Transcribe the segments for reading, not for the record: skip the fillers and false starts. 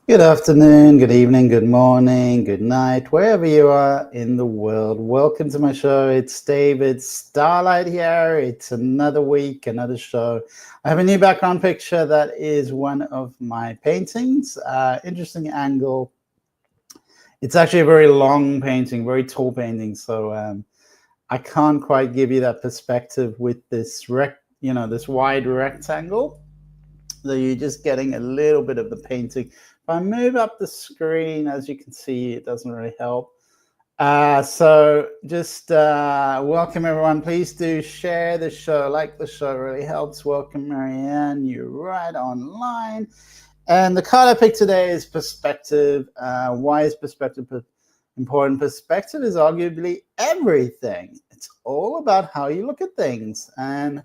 Good afternoon, good evening, good morning, good night, wherever you are in the world. Welcome to my show. It's David Starlight here. It's another week, another show. I have a new background picture that is one of my paintings. Interesting angle. It's actually a very long painting, very tall painting. So I can't quite give you that perspective with this this wide rectangle. So you're just getting a little bit of the painting. If I move up the screen, as you can see, it doesn't really help. So just welcome everyone. Please do share the show, like the show, it really helps. Welcome Marianne, you're right online. And the card I picked today is perspective. Why is perspective important? Perspective is arguably everything. It's all about how you look at things. And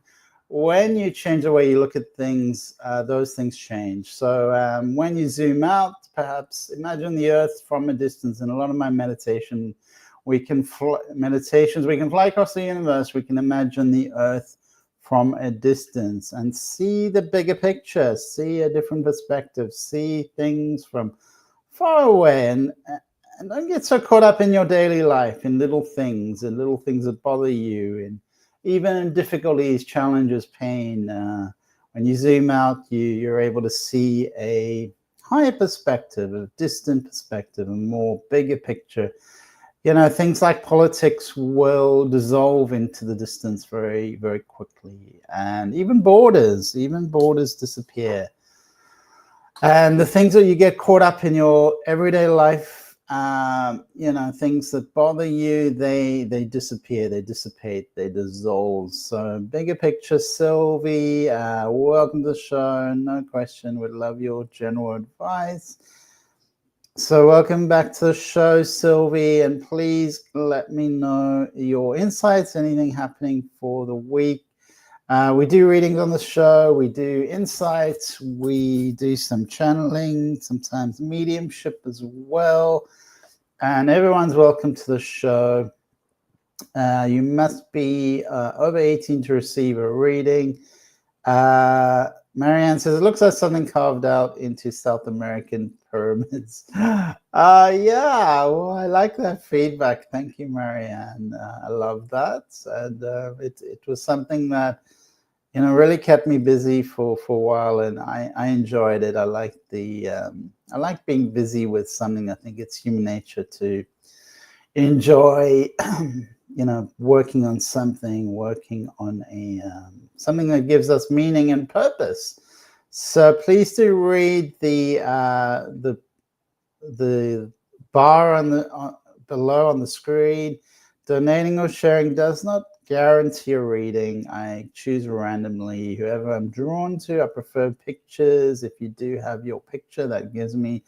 when you change the way you look at things, those things change. So when you zoom out, perhaps imagine the earth from a distance. In a lot of my meditations, we can fly across the universe. We can imagine the earth from a distance and see the bigger picture, see a different perspective, see things from far away, and don't get so caught up in your daily life, in little things that bother you, and even in difficulties, challenges, pain. When you zoom out, you're able to see a higher perspective, a distant perspective, a more bigger picture. Things like politics will dissolve into the distance very, very quickly. And even borders disappear. And the things that you get caught up in your everyday life, things that bother you, they disappear, they dissipate, they dissolve. So bigger picture, Sylvie, welcome to the show. No question, would love your general advice. So welcome back to the show, Sylvie, and please let me know your insights, anything happening for the week. We do readings on the show, we do insights, we do some channeling, sometimes mediumship as well. And everyone's welcome to the show. You must be over 18 to receive a reading. Marianne says, it looks like something carved out into South American pyramids. Yeah, well, I like that feedback. Thank you, Marianne. I love that. And it was something that, really kept me busy for a while, and I enjoyed it. I like I like being busy with something. I think it's human nature to enjoy, working on something, working on something that gives us meaning and purpose. So please do read the bar below on the screen. Donating or sharing does not guarantee a reading. I choose randomly whoever I'm drawn to. I prefer pictures. If you do have your picture, that gives me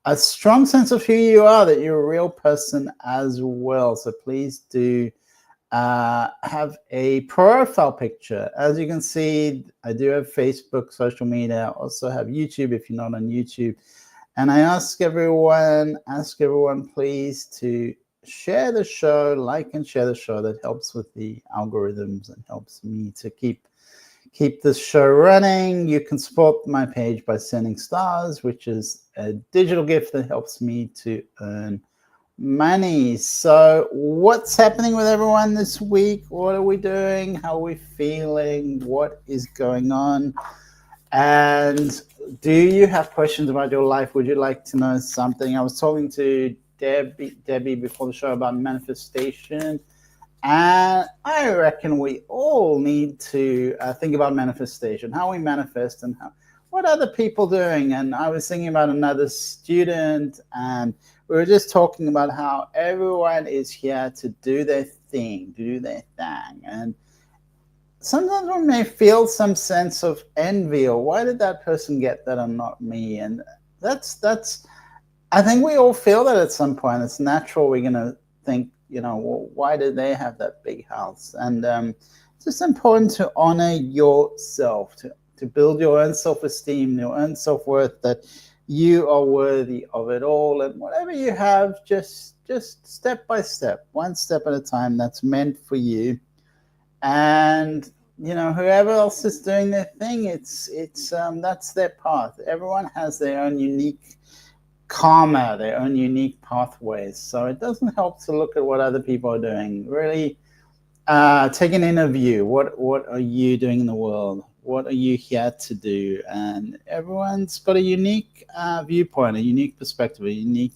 a strong sense of who you are, that you're a real person as well. So please do have a profile picture. As you can see, I do have Facebook, social media. I also have YouTube if you're not on YouTube. And I ask everyone, please to share the show, like and share the show. That helps with the algorithms and helps me to keep this show running. You can support my page by sending stars, which is a digital gift that helps me to earn money. So what's happening with everyone this week? What are we doing? How are we feeling? What is going on? And do you have questions about your life? Would you like to know something? I was talking to Debbie before the show about manifestation. And I reckon we all need to think about manifestation, how we manifest, and what other people doing. And I was thinking about another student, and we were just talking about how everyone is here to do their thing, And sometimes we may feel some sense of envy, or why did that person get that and not me? And that's I think we all feel that at some point. It's natural. We're going to think, well, why did they have that big house? And it's just important to honor yourself, to build your own self-esteem, your own self-worth, that you are worthy of it all. And whatever you have, just step by step, one step at a time, that's meant for you. And whoever else is doing their thing, it's that's their path. Everyone has their own unique karma, their own unique pathways. So it doesn't help to look at what other people are doing. Really take an inner view. What are you doing in the world? What are you here to do? And everyone's got a unique viewpoint, a unique perspective, a unique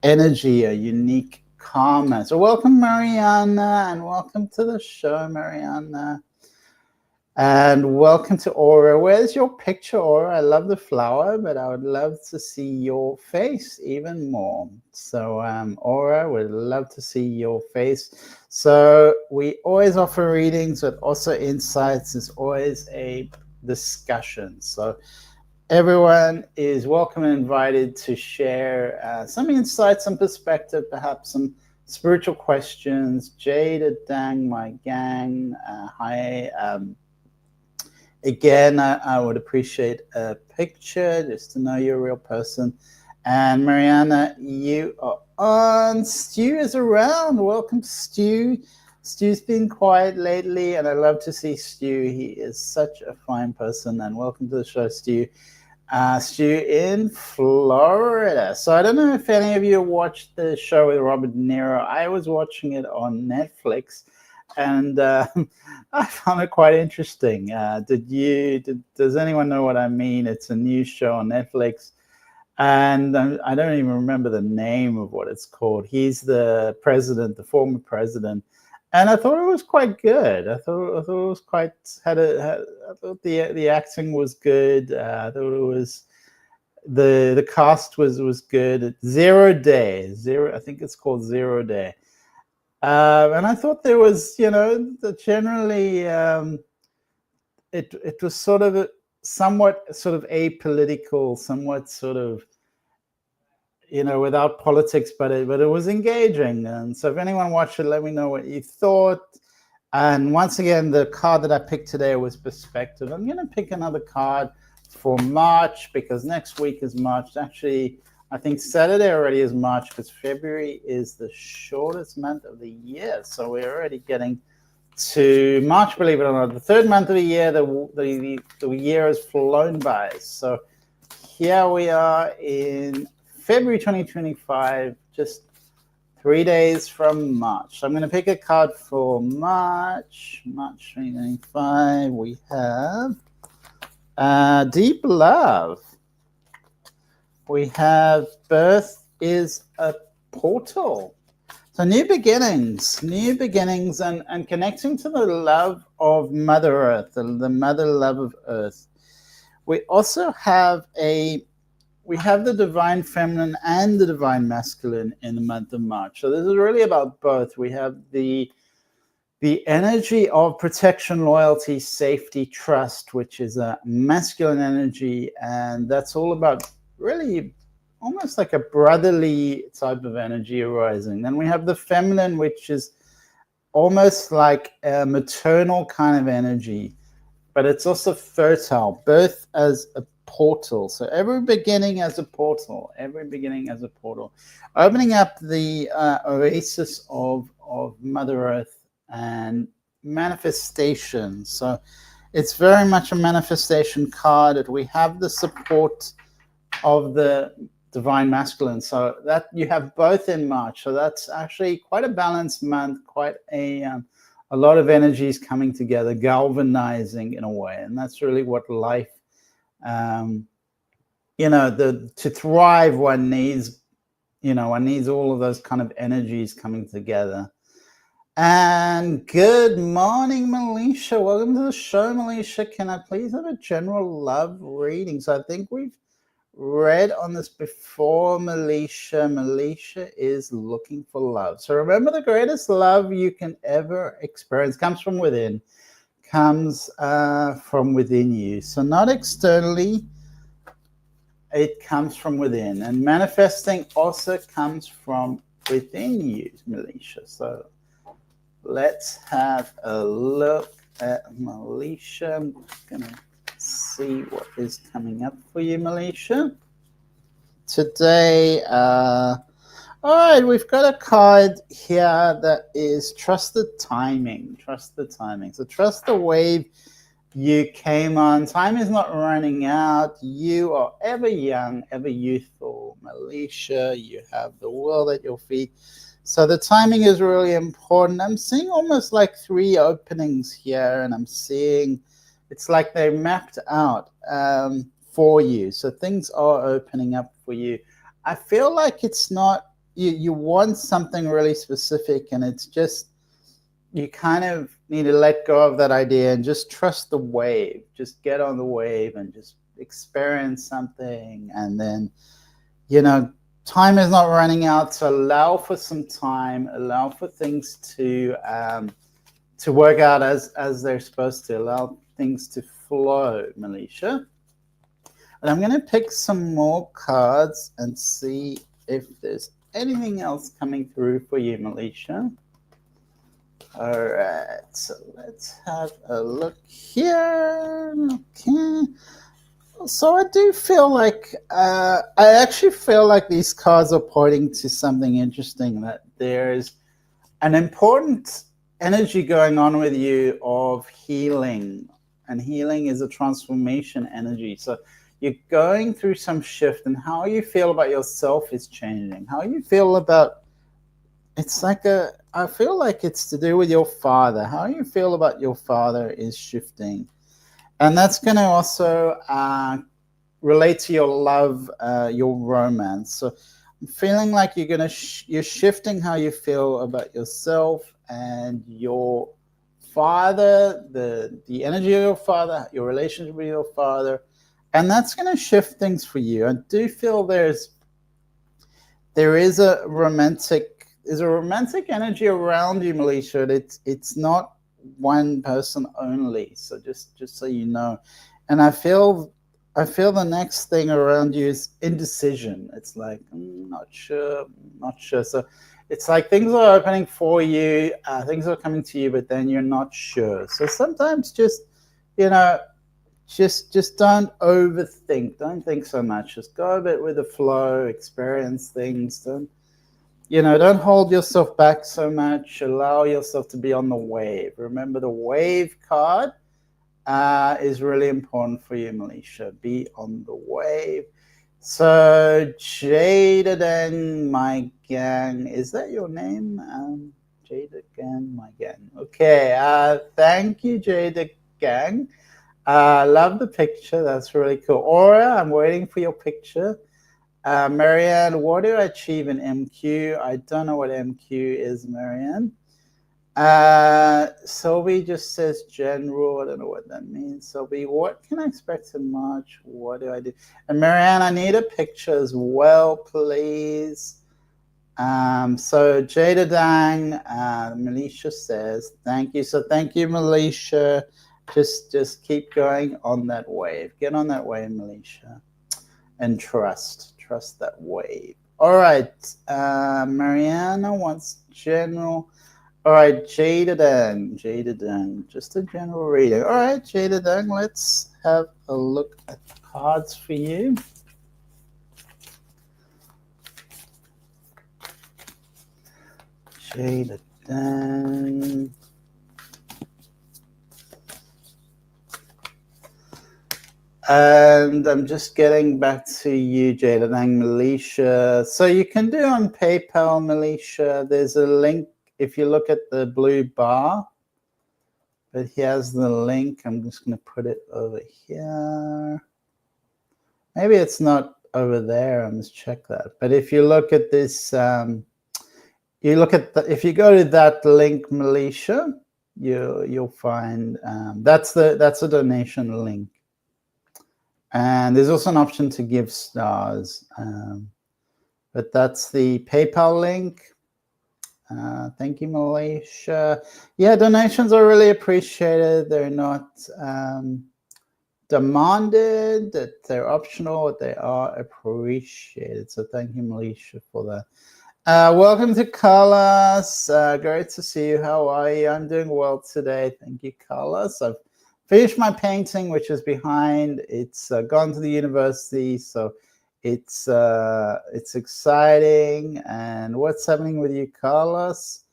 energy, a unique karma. So welcome, Mariana, and welcome to the show, Mariana. And welcome to Aura. Where's your picture, Aura? I love the flower, but I would love to see your face even more. So Aura, we'd love to see your face. So we always offer readings, but also insights. Is always a discussion. So everyone is welcome and invited to share some insights, some perspective, perhaps some spiritual questions. Jada Dang, my gang, hi. Again, I would appreciate a picture just to know you're a real person. And Mariana, you are on. Stu is around. Welcome, Stu. Stu's been quiet lately, and I love to see Stu. He is such a fine person. And welcome to the show, Stu. Stu in Florida. So I don't know if any of you watched the show with Robert De Niro. I was watching it on Netflix. And I found it quite interesting. Does anyone know what I mean? It's a new show on Netflix, and I don't even remember the name of what it's called. He's the president, the former president, and I thought it was quite good. I thought it was quite I thought the acting was good. I thought it was the cast was good. 0 Day, I think it's called 0 Day. And I thought there was, generally it was sort of somewhat sort of apolitical, somewhat sort of, without politics, but it was engaging. And so if anyone watched it, let me know what you thought. And once again, the card that I picked today was perspective. I'm going to pick another card for March because next week is March. Actually, I think Saturday already is March because February is the shortest month of the year. So we're already getting to March, believe it or not. The third month of the year, the year has flown by. So here we are in February 2025, just 3 days from March. So I'm going to pick a card for March 2025. We have Deep Love. We have Birth is a Portal. So new beginnings and connecting to the love of Mother Earth, the mother love of Earth. We also have the divine feminine and the divine masculine in the month of March. So this is really about both. We have the energy of protection, loyalty, safety, trust, which is a masculine energy, and that's all about really almost like a brotherly type of energy arising. Then we have the feminine, which is almost like a maternal kind of energy, but it's also fertile, birth as a portal. So every beginning as a portal, opening up the oasis of Mother Earth and manifestation. So it's very much a manifestation card that we have the support of the divine masculine, so that you have both in March. So that's actually quite a balanced month, quite a lot of energies coming together, galvanizing in a way. And that's really what life, to thrive, one needs all of those kind of energies coming together. And good morning, Melisha. Welcome to the show, Melisha. Can I please have a general love reading? So I think we've read on this before, Melisha. Melisha is looking for love. So remember, the greatest love you can ever experience comes from within, you. So not externally, it comes from within. And manifesting also comes from within you, Melisha. So let's have a look at Melisha. I'm going to see what is coming up for you, Melisha. Today, all right, we've got a card here that is trust the timing. So trust the wave you came on. Time is not running out. You are ever young, ever youthful. Malaysia, you have the world at your feet. So the timing is really important. I'm seeing almost like 3 openings here, and I'm seeing it's like they're mapped out for you. So things are opening up for you. I feel like it's not, you want something really specific, and it's just, you kind of need to let go of that idea and just trust the wave. Just get on the wave and just experience something. And then, time is not running out, so allow for some time, allow for things to work out as they're supposed to, allow things to flow, Malaysia. And I'm going to pick some more cards and see if there's anything else coming through for you, Malaysia. All right, so let's have a look here. Okay. So I do feel like, I actually feel like these cards are pointing to something interesting, that there's an important energy going on with you of healing. And healing is a transformation energy. So you're going through some shift, and how you feel about yourself is changing. How you feel about, it's like I feel like it's to do with your father. How you feel about your father is shifting. And that's going to also relate to your love, your romance. So I'm feeling like you're shifting how you feel about yourself and your father, the energy of your father, your relationship with your father. And that's going to shift things for you. I do feel there is a romantic energy around you, Malaysia. It's not one person only. So just so you know. And I feel the next thing around you is indecision. It's like, not sure. So it's like things are opening for you, things are coming to you, but then you're not sure. So sometimes just don't overthink. Don't think so much. Just go a bit with the flow, experience things. Don't hold yourself back so much. Allow yourself to be on the wave. Remember, the wave card is really important for you, Malaysia. Be on the wave. So, Jada Gang, my gang. Is that your name? Jada Gang, my gang. Okay. Thank you, Jada Gang. Love the picture. That's really cool. Aura, I'm waiting for your picture. Marianne, what do I achieve in MQ? I don't know what MQ is, Marianne. Sylvie just says general. I don't know what that means. Sylvie, what can I expect in March? What do I do? And Marianne, I need a picture as well, please. So Jada Dang, Malaysia says, thank you. So thank you, Malaysia. Just keep going on that wave. Get on that wave, Malaysia. And trust that wave. All right. Mariana wants general. All right, Jada Dang, just a general reading. All right, Jada Dang, let's have a look at the cards for you. Jada Dang. And I'm just getting back to you, Jada Dang, Malaysia. So you can do on PayPal, Malaysia. There's a link if you look at the blue bar. But here's the link. I'm just going to put it over here. Maybe it's not over there. I must check that. But if you look at this, if you go to that link, Malaysia, you'll find that's a donation link. And there's also an option to give stars, but that's the PayPal link. Thank you, Malaysia. Yeah, donations are really appreciated. They're not demanded, that they're optional, but they are appreciated. So thank you, Malaysia, for that. Welcome to Carlos. Great to see you. How are you? I'm doing well today. Thank you, Carlos. I've finished my painting, which is behind. It's gone to the university, so it's exciting. And what's happening with you, Carlos?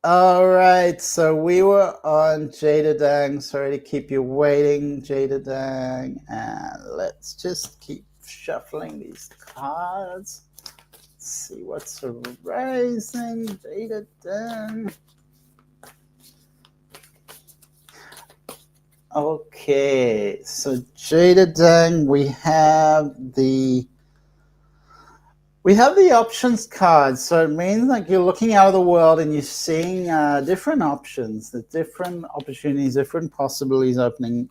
All right, so we were on Jada Dang. Sorry to keep you waiting, Jada Dang. And let's just keep shuffling these cards. Let's see what's arising, Jada Dang. Okay, so Jada Dang, we have the options card. So it means like you're looking out of the world and you're seeing different options, the different opportunities, different possibilities opening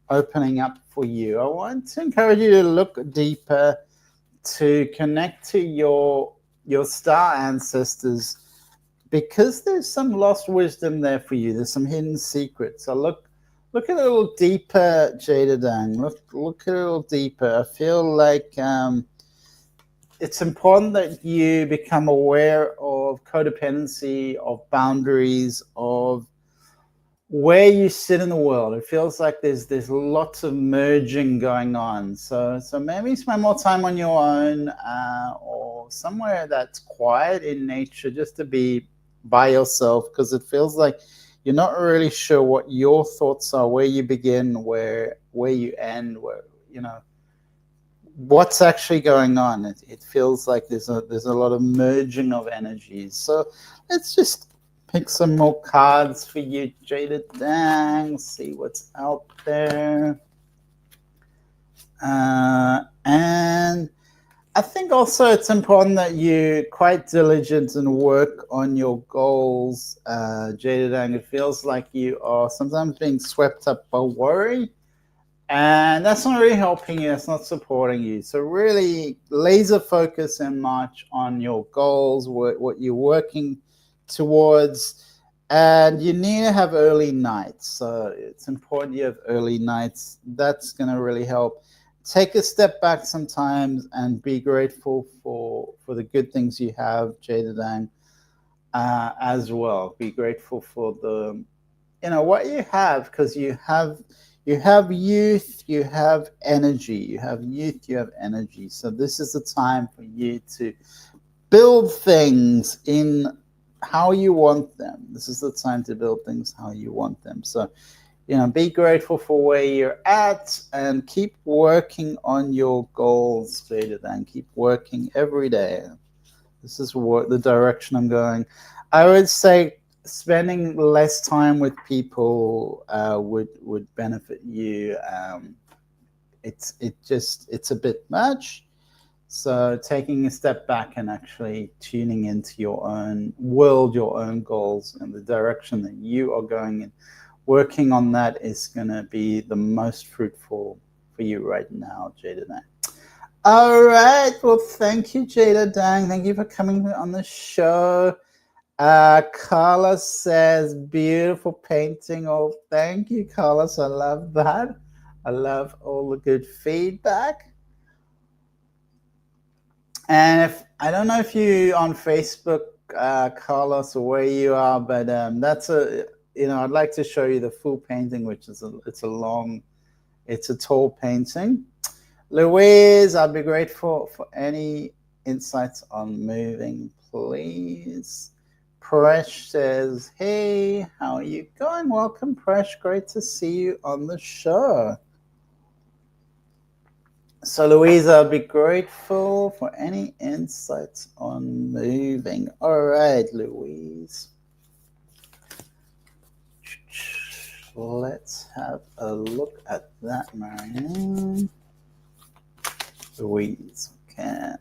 up for you. I want to encourage you to look deeper, to connect to your star ancestors, because there's some lost wisdom there for you. There's some hidden secrets. So look a little deeper, Jada Dang. Look a little deeper. I feel like it's important that you become aware of codependency, of boundaries, of where you sit in the world. It feels like there's lots of merging going on. So maybe spend more time on your own, or somewhere that's quiet in nature, just to be by yourself, because it feels like you're not really sure what your thoughts are, where you begin, where you end, where what's actually going on. It feels like there's a lot of merging of energies. So let's just pick some more cards for you, Jada Dang. See what's out there. And I think also it's important that you're quite diligent and work on your goals, Jada Dang. It feels like you are sometimes being swept up by worry, and that's not really helping you. That's not supporting you. So really laser focus and march on your goals, what you're working towards. And you need to have early nights. So it's important you have early nights. That's going to really help. Take a step back sometimes and be grateful for the good things you have, Jada Dang, as well. Be grateful for the what you have, because you have youth, you have energy, you have youth, you have energy. So this is the time for you to build things in how you want them. This is the time to build things how you want them. So be grateful for where you're at and keep working on your goals, Jada, and keep working every day. This is what the direction I'm going. I would say spending less time with people would benefit you. It's a bit much. So taking a step back and actually tuning into your own world, your own goals, and the direction that you are going in, working on that is going to be the most fruitful for you right now, Jada Dang. All right. Well, thank you, Jada Dang. Thank you for coming on the show. Carlos says, beautiful painting. Oh, thank you, Carlos. I love that. I love all the good feedback. And I don't know if you on Facebook, Carlos, or where you are, but that's I'd like to show you the full painting, which is it's a tall painting. Louise, I'd be grateful for any insights on moving, please. Presh says, hey, how are you going? Welcome, Presh. Great to see you on the show. So, Louisa, I'll be grateful for any insights on moving. All right, Louise. Let's have a look at that, Marianne. Louise, okay.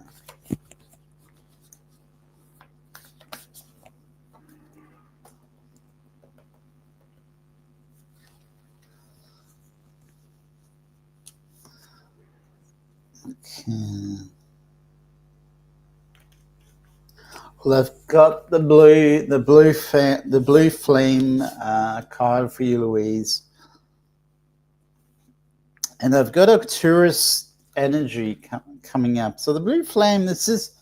Okay. Well, I've got the blue flame card for you, Louise, and I've got a tourist energy coming up. So the blue flame, this is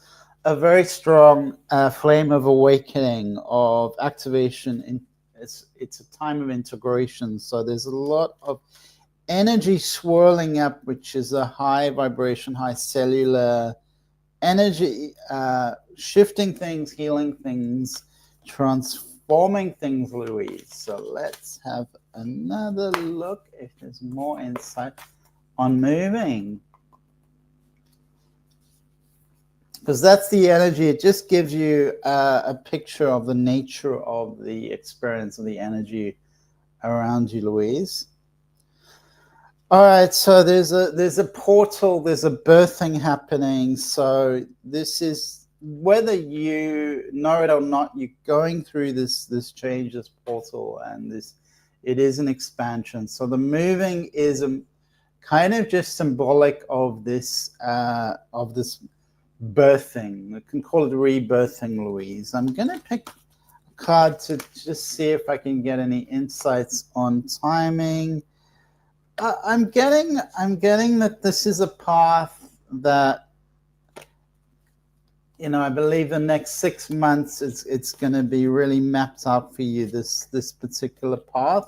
a very strong flame of awakening, of activation. It's a time of integration. So there's a lot of energy swirling up, which is a high vibration, high cellular energy, shifting things, healing things, transforming transforming things, Louise. So let's have another look if there's more insight on moving. Because that's the energy. It just gives you a picture of the nature of the experience of the energy around you, Louise. All right, so there's a portal, there's a birthing happening. So this is, whether you know it or not, you're going through this change, this portal, and it is an expansion. So the moving is kind of just symbolic of this birthing. We can call it rebirthing, Louise. I'm going to pick a card to just see if I can get any insights on timing. I'm getting that this is a path that, you know, I believe the next 6 months it's going to be really mapped out for you, this particular path.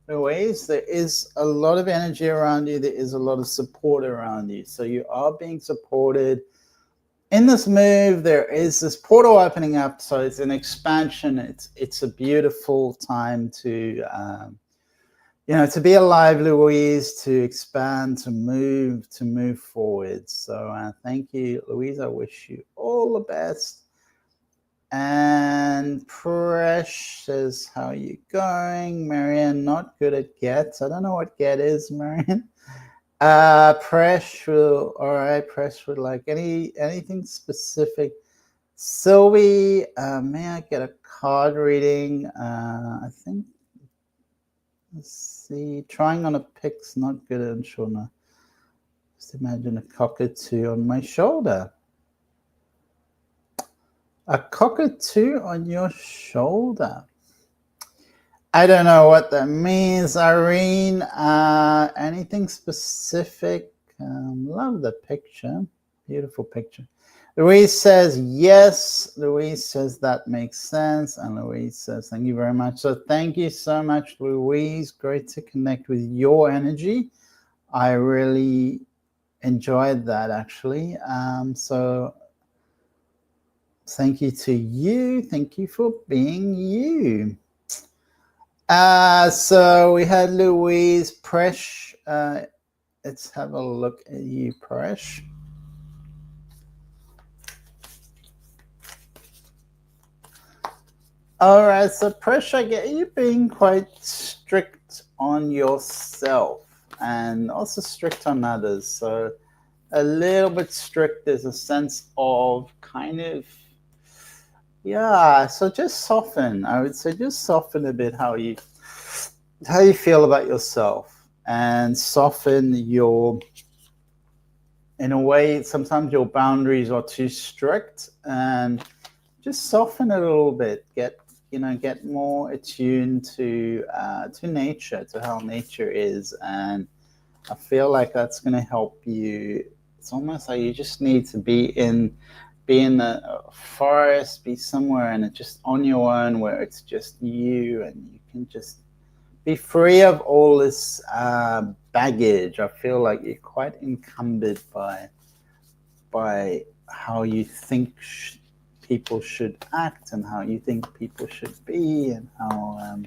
Louise, there is a lot of energy around you. There is a lot of support around you. So you are being supported. In this move, there is this portal opening up, so it's an expansion. It's a beautiful time to, to be alive, Louise, to expand, to move forward. So thank you, Louise. I wish you all the best. And Presh says, how are you going? Marianne, not good at gets. I don't know what get is, Marianne. Presh will, all right, Presh would like anything specific. Sylvie, may I get a card reading? I think, let's see, trying on a pic's not good, I'm sure. No. Just imagine a cockatoo on my shoulder. A cockatoo on your shoulder. I don't know what that means, Irene. Anything specific? Love the picture. Beautiful picture. Louise says yes. Louise says that makes sense. And Louise says thank you very much. So thank you so much, Louise. Great to connect with your energy. I really enjoyed that, actually. So thank you to you. Thank you for being you. So we had Louise. Presh. Let's have a look at you, Presh. All right, so Presh, I get you being quite strict on yourself and also strict on others. So a little bit strict. There's a sense of kind of, yeah, so just soften. I would say just soften a bit how you feel about yourself, and soften your, in a way, sometimes your boundaries are too strict, and just soften it a little bit. Get more attuned to nature, to how nature is, and I feel like that's going to help you. It's almost like you just need to be in the forest, be somewhere, and it's just on your own, where it's just you, and you can just be free of all this baggage. I feel like you're quite encumbered by how you think people should act, and how you think people should be, and how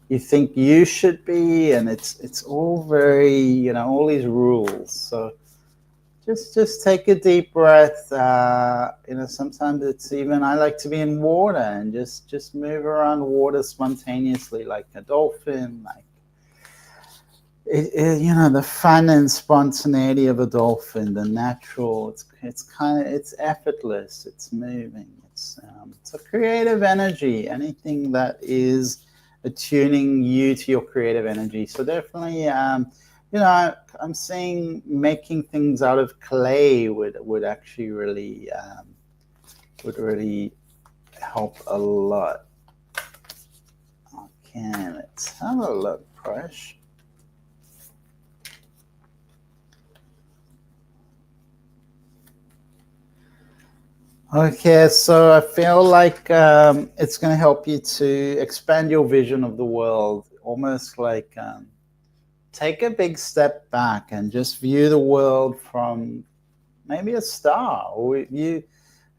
you think you should be, and it's all very, all these rules. So just take a deep breath. Sometimes it's even, I like to be in water and just move around water spontaneously, like a dolphin, like the fun and spontaneity of a dolphin, the natural. It's effortless. It's moving. It's a creative energy. Anything that is attuning you to your creative energy. So definitely, I'm seeing making things out of clay would actually really help a lot. Okay, let's have a look, Presh. Okay, so I feel like it's going to help you to expand your vision of the world, almost like take a big step back and just view the world from maybe a star, or view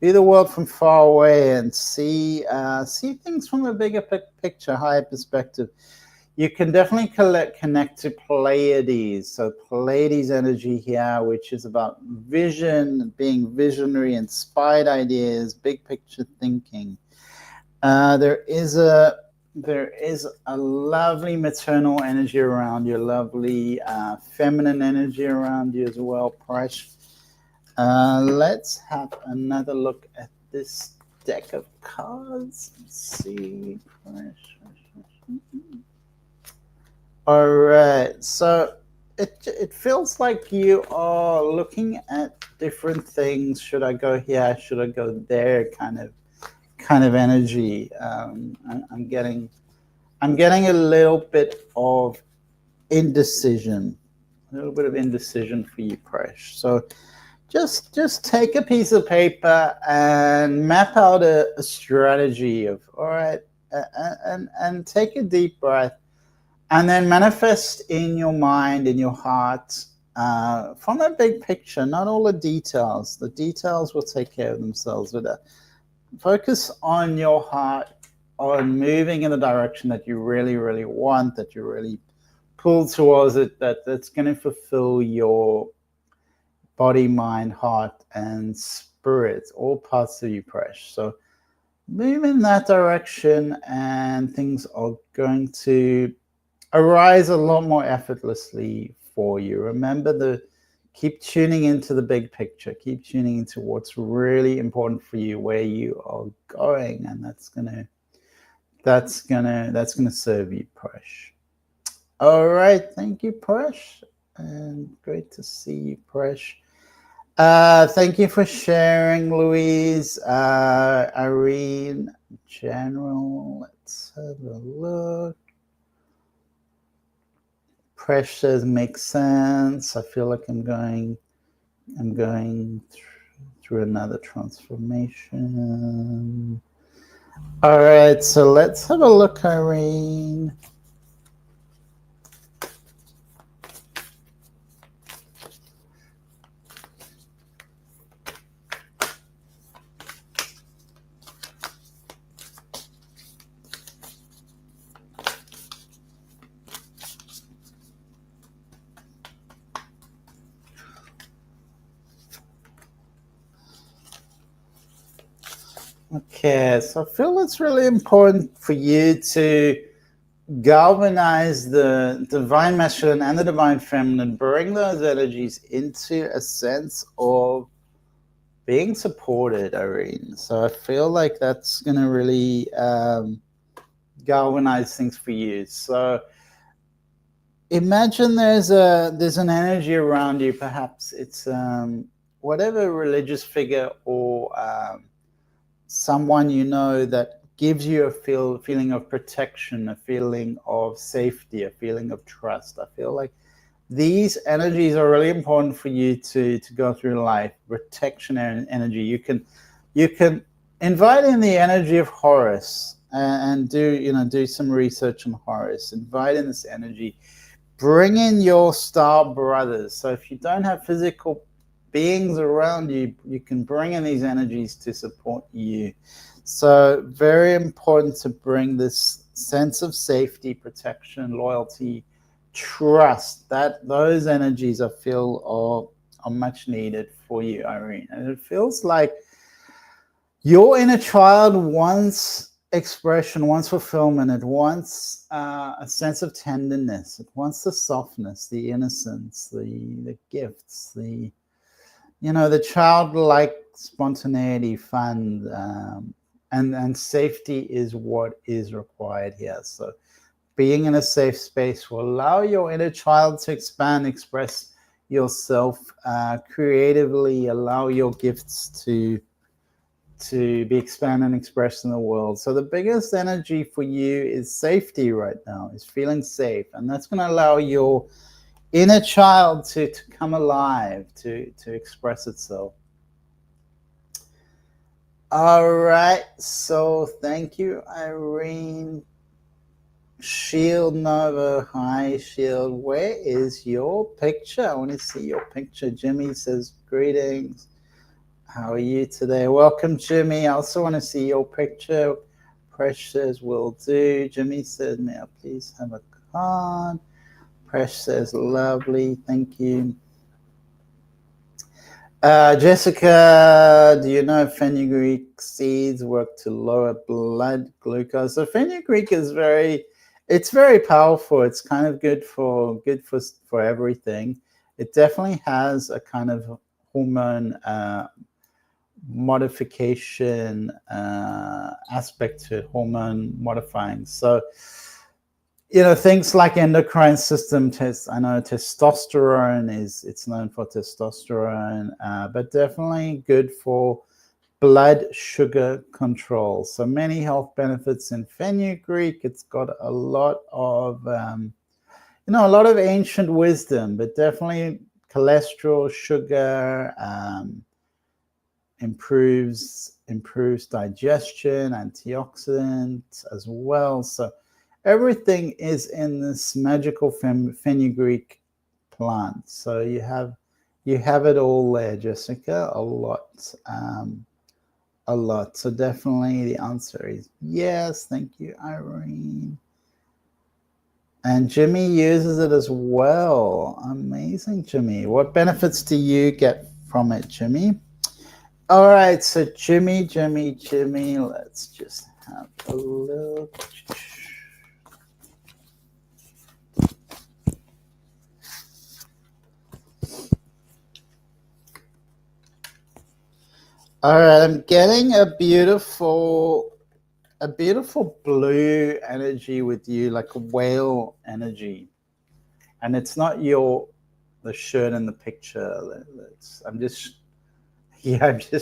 view the world from far away and see things from a bigger picture, higher perspective. You can definitely connect to Pleiades. So Pleiades energy here, which is about vision, being visionary, inspired ideas, big picture thinking. There is a lovely maternal energy around you, lovely feminine energy around you as well, Presh. Let's have another look at this deck of cards. Let's see. All right, so it feels like you are looking at different things. Should I go here? Should I go there? Kind of energy. I'm getting a little bit of indecision. A little bit of indecision for you, Presh. So just take a piece of paper and map out a strategy of, all right, and take a deep breath, and then manifest in your mind, in your heart, from that big picture, not all the details. The details will take care of themselves. But focus on your heart, on moving in the direction that you really, really want, that you really pull towards it, that's going to fulfill your body, mind, heart, and spirit, all parts of you, Presh. So move in that direction and things are going to arise a lot more effortlessly for you. Remember, keep tuning into the big picture, keep tuning into what's really important for you, where you are going, and that's gonna serve you, Presh. All right, thank you, Presh, and great to see you, Presh. Thank you for sharing, Louise. Irene, General, let's have a look. Presh says makes sense. I feel like I'm going through another transformation. All right, so let's have a look, Irene. Okay, so I feel it's really important for you to galvanize the divine masculine and the divine feminine, bring those energies into a sense of being supported, Irene. So I feel like that's going to really galvanize things for you. So imagine there's an energy around you. Perhaps it's whatever religious figure or someone you know that gives you a feeling of protection, a feeling of safety, a feeling of trust. I feel like these energies are really important for you to go through life. Protection and energy. You can invite in the energy of Horus and do some research on Horus. Invite in this energy. Bring in your star brothers. So if you don't have physical beings around you, you can bring in these energies to support you. So very important to bring this sense of safety, protection, loyalty, trust. That those energies I feel are much needed for you, Irene. And it feels like your inner child wants expression, wants fulfillment. It wants a sense of tenderness. It wants the softness, the innocence, the gifts, the childlike spontaneity, fun, and safety is what is required here. So being in a safe space will allow your inner child to expand, express yourself creatively, allow your gifts to be expanded and expressed in the world. So the biggest energy for you is safety right now, is feeling safe. And that's going to allow your inner child to come alive, to express itself. All right, so thank you, Irene. Shield Nova, hi Shield. Where is your picture? I want to see your picture. Jimmy says greetings. How are you today? Welcome, Jimmy. I also want to see your picture. Presh says, will do. Jimmy said, may I please have a card? Presh says, lovely. Thank you. Jessica, do you know fenugreek seeds work to lower blood glucose? So fenugreek is it's very powerful. It's kind of good for everything. It definitely has a kind of hormone modification aspect to it, hormone modifying. So, things like endocrine system tests. I know testosterone it's known for testosterone, but definitely good for blood sugar control. So many health benefits in fenugreek. It's got a lot of a lot of ancient wisdom, but definitely cholesterol, sugar, improves digestion, antioxidants as well. So everything is in this magical fenugreek plant. So you have it all there, Jessica. A lot. So definitely the answer is yes. Thank you, Irene. And Jimmy uses it as well. Amazing, Jimmy. What benefits do you get from it, Jimmy? All right, so Jimmy, let's just have a look. All right, I'm getting a beautiful blue energy with you, like a whale energy. And it's not the shirt in the picture. I'm just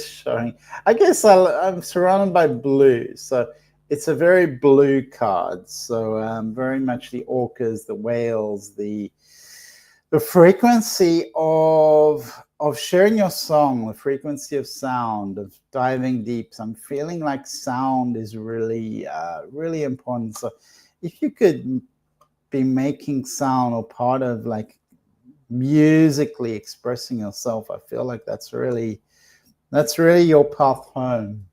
showing. I guess I'm surrounded by blue, so it's a very blue card. So very much the orcas, the whales, the frequency of sharing your song, the frequency of sound, of diving deep. So I'm feeling like sound is really, really important. So if you could be making sound or part of like musically expressing yourself, I feel like that's really your path home.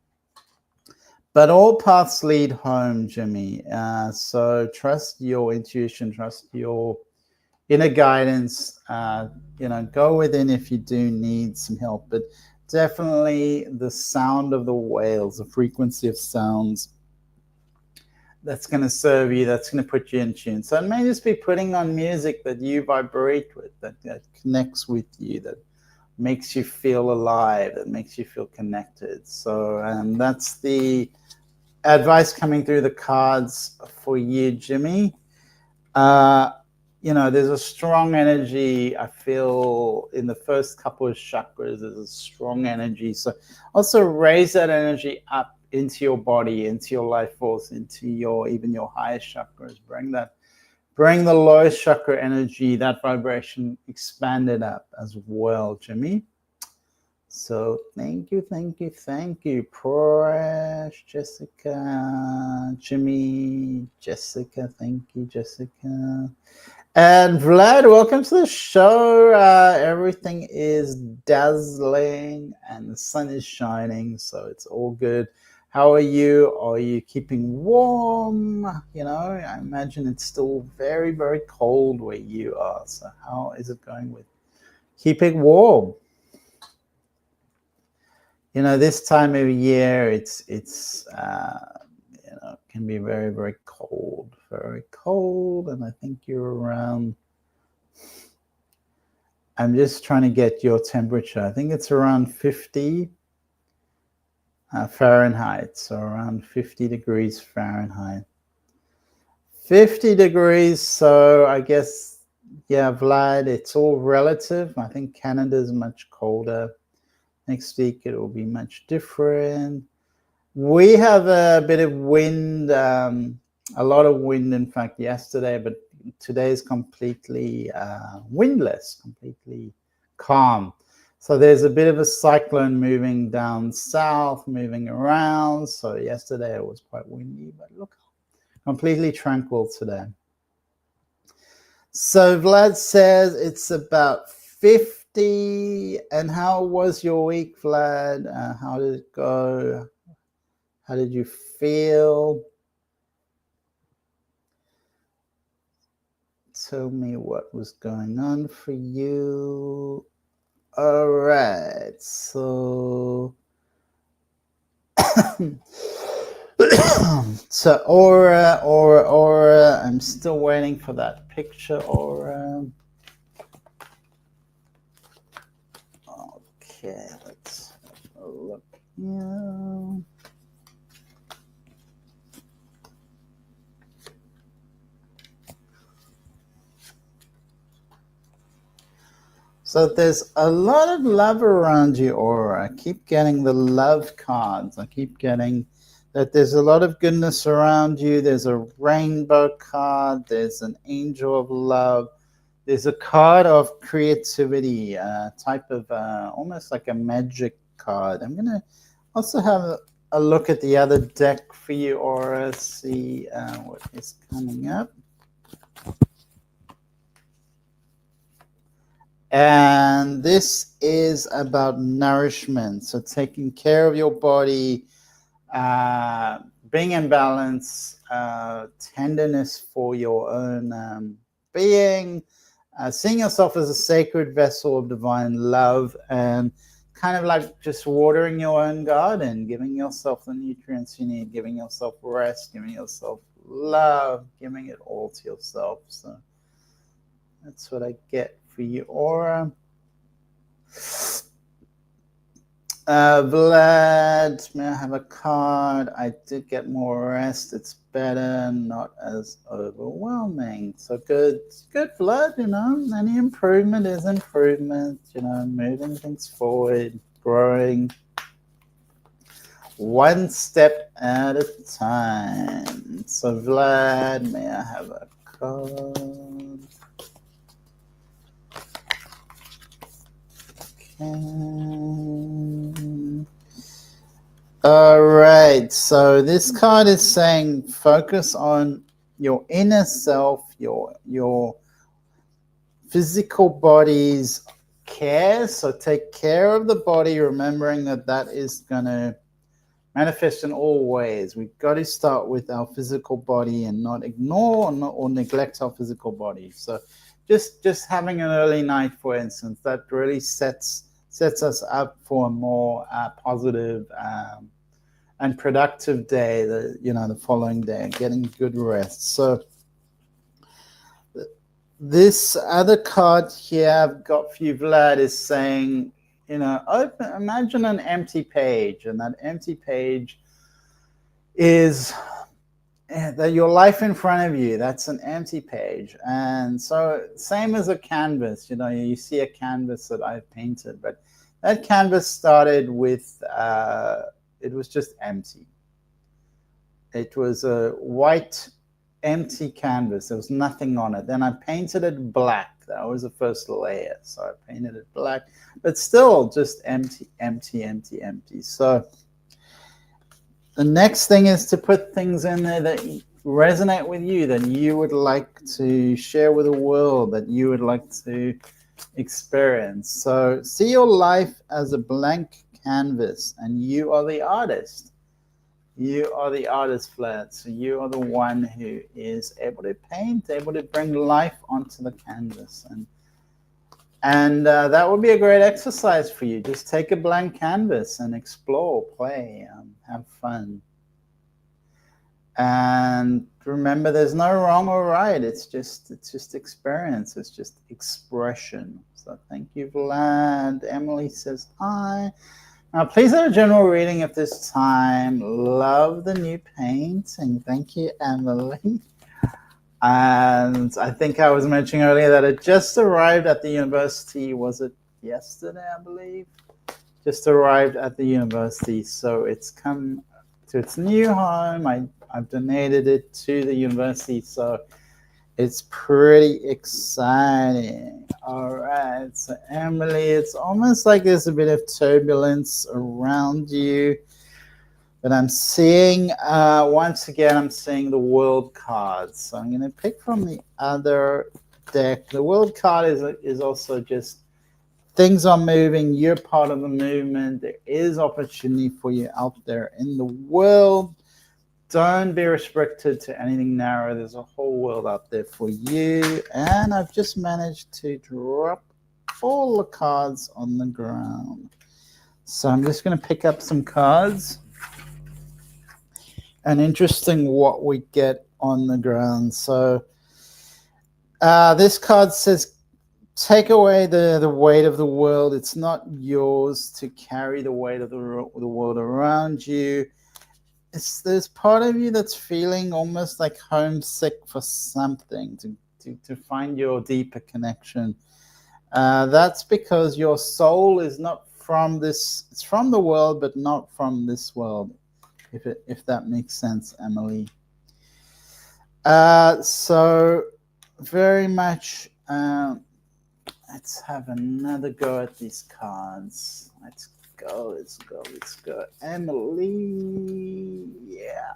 But all paths lead home, Jimmy. So trust your intuition, trust your inner guidance. Go within if you do need some help. But definitely the sound of the whales, the frequency of sounds, that's going to serve you, that's going to put you in tune. So it may just be putting on music that you vibrate with, that connects with you, that makes you feel alive, that makes you feel connected. So that's the advice coming through the cards for you, Jimmy. There's a strong energy. I feel in the first couple of chakras, there's a strong energy. So also raise that energy up into your body, into your life force, into even your highest chakras. Bring the lowest chakra energy, that vibration, expand it up as well, Jimmy. So thank you. Prash, Jessica, Jimmy, Jessica. Thank you, Jessica. And Vlad, welcome to the show. Everything is dazzling and the sun is shining, so it's all good. How are you? Are you keeping warm? I imagine it's still very, very cold where you are. So how is it going with keeping warm? This time of year, it's can be very, very cold, and I think you're around. I'm just trying to get your temperature. I think it's around 50 Fahrenheit, so around 50 degrees Fahrenheit. 50 degrees, so I guess, yeah, Vlad, it's all relative. I think Canada's much colder. Next week it will be much different. We have a bit of wind, a lot of wind, in fact, yesterday, but today is completely windless, completely calm. So there's a bit of a cyclone moving down south, moving around. So yesterday it was quite windy, but look, completely tranquil today. So Vlad says it's about 50 50. And how was your week, Vlad? How did it go? How did you feel? Tell me what was going on for you. All right, so so aura. I'm still waiting for that picture, aura. Okay, let's have a look here. So there's a lot of love around you, aura. I keep getting the love cards. I keep getting that there's a lot of goodness around you. There's a rainbow card. There's an angel of love. There's a card of creativity, type of almost like a magic card. I'm going to also have a look at the other deck for you, aura, see what is coming up. And this is about nourishment, so taking care of your body, being in balance, tenderness for your own being, seeing yourself as a sacred vessel of divine love, and kind of like just watering your own garden, giving yourself the nutrients you need, giving yourself rest, giving yourself love, giving it all to yourself. So that's what I get for you, aura. Vlad, may I have a card? I did get more rest. It's better, not as overwhelming. So good, Vlad. You know, any improvement is improvement. You know, moving things forward, growing one step at a time. So Vlad, may I have a card? All right, so this card is saying focus on your inner self, your physical body's care. So take care of the body, remembering that is going to manifest in all ways. We've got to start with our physical body and not ignore or neglect our physical body. So just having an early night, for instance, that really sets us up for a more positive and productive day, the following day, getting good rest. So this other card here I've got for you, Vlad, is saying, imagine an empty page, and that empty page is that your life in front of you. That's an empty page. And so same as a canvas, you see a canvas that I've painted, but that canvas started with it was just empty. It was a white empty canvas. There was nothing on it. Then I painted it black. That was the first layer. So I painted it black, but still just empty. So the next thing is to put things in there that resonate with you, that you would like to share with the world, that you would like to experience. So see your life as a blank canvas, and you are the artist. You are the artist, Vlad. So you are the one who is able to paint, able to bring life onto the canvas. And that would be a great exercise for you. Just take a blank canvas and explore, play, have fun. And remember, there's no wrong or right. It's just experience. It's just expression. So thank you, Vlad. Emily says hi. Now, please have a general reading at this time. Love the new painting. Thank you, Emily. And I think I was mentioning earlier that it just arrived at the university. Was it yesterday, I believe? Just arrived at the university. So it's come to its new home. I've donated it to the university. So it's pretty exciting. All right. So Emily, it's almost like there's a bit of turbulence around you. But I'm seeing, once again, I'm seeing the world cards. So I'm going to pick from the other deck. The world card is also just things are moving. You're part of the movement. There is opportunity for you out there in the world. Don't be restricted to anything narrow. There's a whole world out there for you. And I've just managed to drop all the cards on the ground. So I'm just going to pick up some cards. And interesting what we get on the ground. So this card says, take away the weight of the world. It's not yours to carry the weight of the world around you. There's part of you that's feeling almost like homesick for something, to find your deeper connection. That's because your soul is not from this. It's from the world, but not from this world. If that makes sense, Emily. So very much. Let's have another go at these cards. Let's go. Emily, yeah.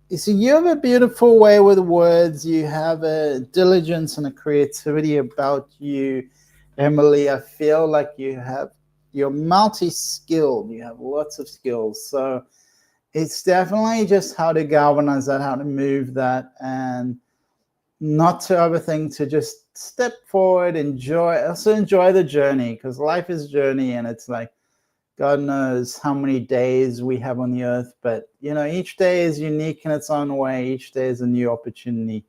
You see, you have a beautiful way with words. You have a diligence and a creativity about you, Emily. I feel like you're multi-skilled. You have lots of skills. So it's definitely just how to galvanize that, how to move that, and not to overthink, to just step forward, enjoy the journey, because life is journey, and it's like, God knows how many days we have on the earth, but each day is unique in its own way. Each day is a new opportunity,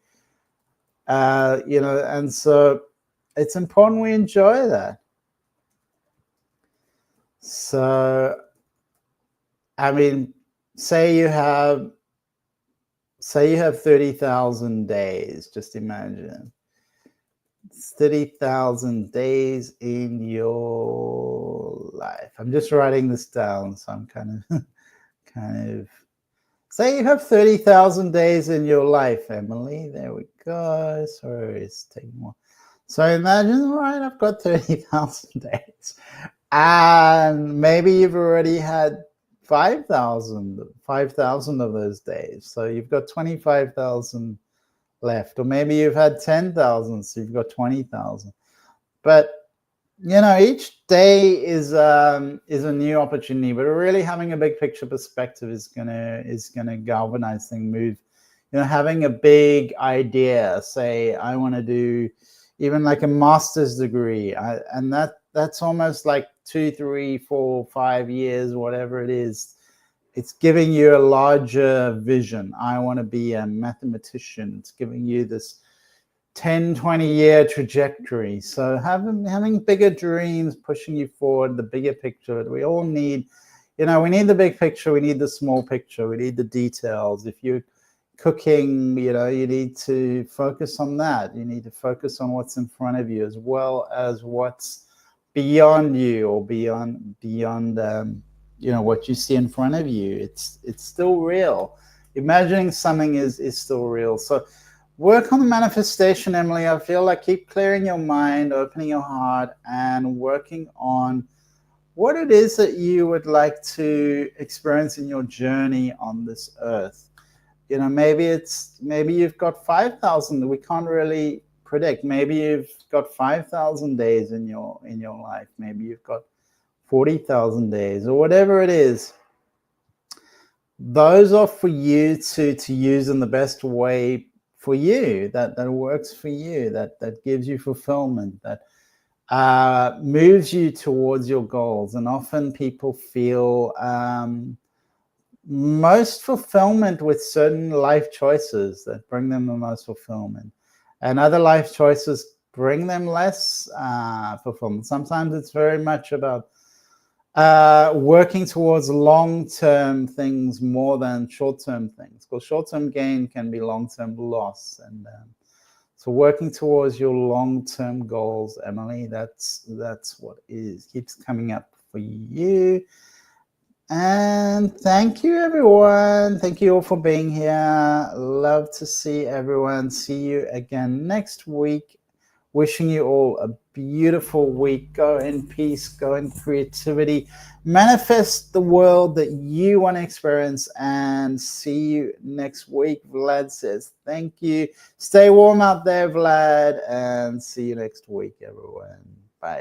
and so it's important we enjoy that. So, I mean, say you have 30,000 days. Just imagine. It's 30,000 days in your life. I'm just writing this down, so I'm kind of. Say you have 30,000 days in your life, Emily. There we go. Sorry, it's taking more. So imagine, all right, I've got 30,000 days, and maybe you've already had 5,000 of those days. So you've got 25,000 left, or maybe you've had 10,000, so you've got 20,000. But each day is a new opportunity. But really having a big picture perspective is gonna galvanize things, move. Having a big idea, say I want to do even like a master's degree, and that's almost like 2, 3, 4, 5 years, whatever it is. It's giving you a larger vision. I want to be a mathematician. It's giving you this 10, 20-year trajectory. So having bigger dreams, pushing you forward, the bigger picture. We all need, we need the big picture. We need the small picture. We need the details. If you're cooking, you need to focus on that. You need to focus on what's in front of you, as well as what's beyond you, or beyond what you see in front of you. It's still real. Imagining something is still real. So work on the manifestation, Emily. I feel like keep clearing your mind, opening your heart, and working on what it is that you would like to experience in your journey on this earth. Maybe you've got 5,000 that we can't really predict. Maybe you've got 5,000 days in your life. Maybe you've got 40,000 days, or whatever it is. Those are for you to use in the best way for you, that works for you, that gives you fulfillment, that moves you towards your goals. And often people feel most fulfillment with certain life choices that bring them the most fulfillment, and other life choices bring them less fulfillment. Sometimes it's very much about working towards long-term things more than short-term things, because short-term gain can be long-term loss. And so working towards your long-term goals, Emily, that's what keeps coming up for you. And thank you, everyone. Thank you all for being here. Love to see everyone. See you again next week. Wishing you all a beautiful week. Go in peace, go in creativity. Manifest the world that you want to experience, and see you next week. Vlad says thank you. Stay warm out there, Vlad, and see you next week, everyone. Bye.